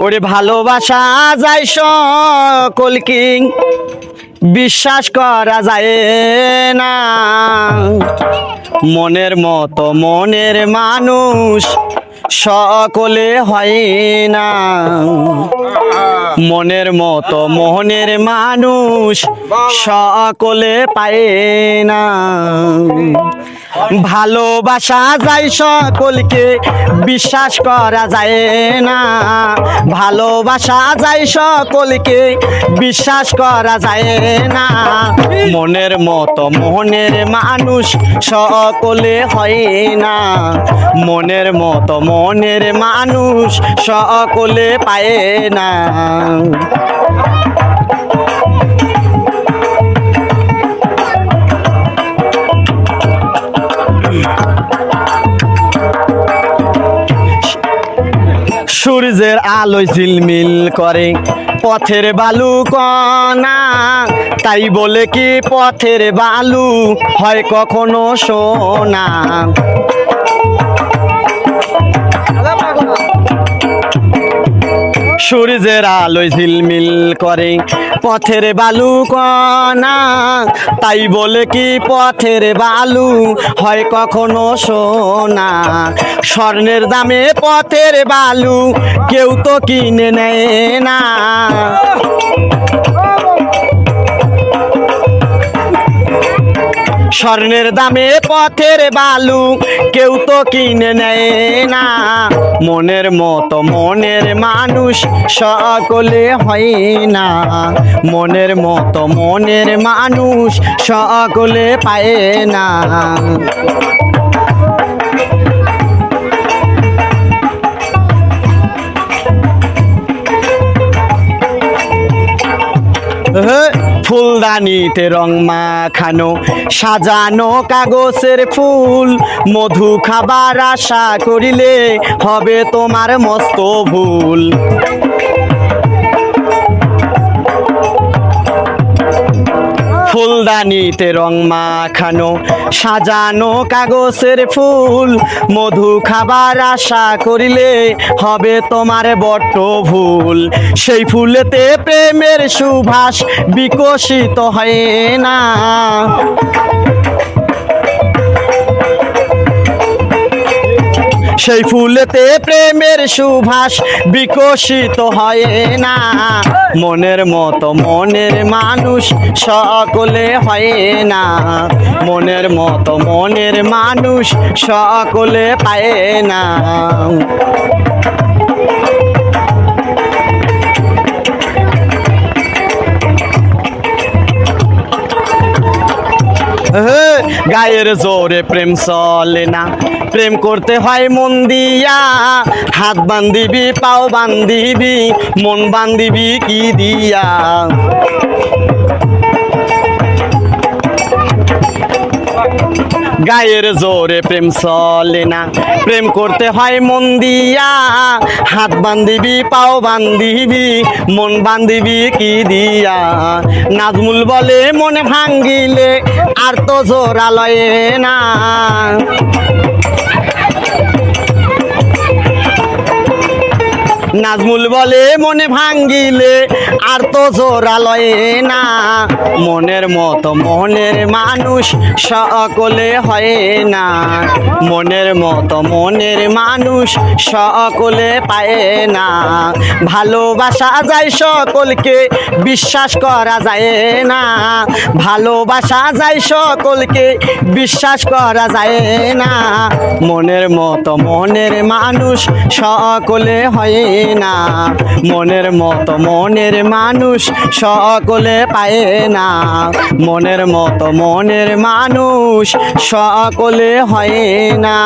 ওরে ভালোবাসা যায় সকল কি বিশ্বাস করা যায় না, মনের মতো মনের মানুষ সকলে হয় না, মনের মতো মনের মানুষ সকলে পায় না। ভালোবাসা যায় সকলকে বিশ্বাস করা যায় না, ভালোবাসা যায় সকলকে বিশ্বাস করা যায় না, মনের মতো মনের মানুষ সকলে হয় না, মনের মতো মনের মানুষ সকলে পায় না। সূর্যের আলোয় ঝিলমিল করে পথের বালু কণা, তাই বলে কি পথের বালু হয় কখনো সোনা। সূর্যের আলোয় ঝিলমিল করে পথের বালু কণা, তাই বলে কি পথের বালু হয় কখনো সোনা। স্বর্ণের দামে পথের বালু কেউ তো কিনে নেয় না, স্বর্ণের দামে পথের বালু কেউ তো কিনে নেয় না, মনের মতো মনের মানুষ সকলে হয় না, মনের মতো মনের মানুষ সকলে পায় না। ফুলদানিতে রং মাখানো সাজানো কাগজের ফুল, মধু খাবার আশা করিলে হবে তোমার মস্ত ভুল। ফুলদানিতে রং মাখানো সাজানো কাগজের ফুল, মধু খাবার আশা করিলে হবে তোমার বড্ড ভুল। সেই ফুলেতে প্রেমের সুবাস বিকশিত হয় না, সেই ফুলেতে প্রেমের সুবাস বিকশিত হয় না, মনের মতো মনের মানুষ সকলে হয় না, মনের মতো মনের মানুষ সকলে পায় না। গায়ের জোরে প্রেম চলে না, প্রেম করতে হয় মন দিয়া, হাত বান্ধিবি পাও বান্ধিবি মন বান্ধিবি কি দিয়া। গায়ের জোরে প্রেম চলে না, প্রেম করতে হয় মন দিয়া, হাত বান্ধিবি পাও বান্ধিবি মন বান্ধিবি কি দিয়া। নাজমুল বলে মনে ভাঙ্গিলে আর তো জোড়া লয় না, নাজমুল বলে মনে ভাঙ্গিলে আর তো জোড়া লয় না, মনের মতো মনের মানুষ সকলে হয় না, মনের মতো মনের মানুষ সকলে পায় না। ভালোবাসা যায় সকলকে বিশ্বাস করা যায় না, ভালোবাসা যায় সকলকে বিশ্বাস করা যায় না, মনের মতো মনের মানুষ সকলে হয় না, মনের মতো মনের মানুষ সকলে পায় না, মনের মতো মনের মানুষ সকলে হয় না।